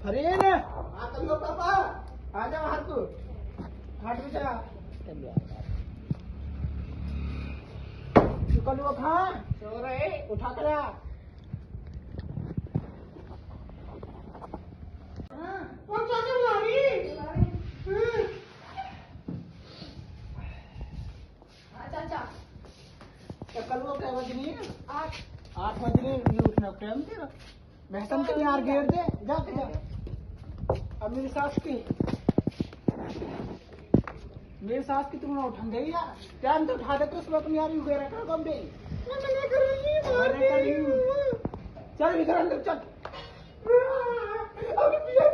फरीन लो पापा आ जा बाहर तू खाट पे जा तू कल वो खा सो रहे उठा कर आ कौन सा चला रही चाचा कल वो क्या बजनी है 8 बजने उठना टाइम तेरा महसन के यार घेर दे जाके जा अब मेरी सास की तुम ना उठा गई यार टाइम तो उठा दे तो उसमें अपनी यार युगे रखा कम दे चल इधर अंदर चल अभी पिया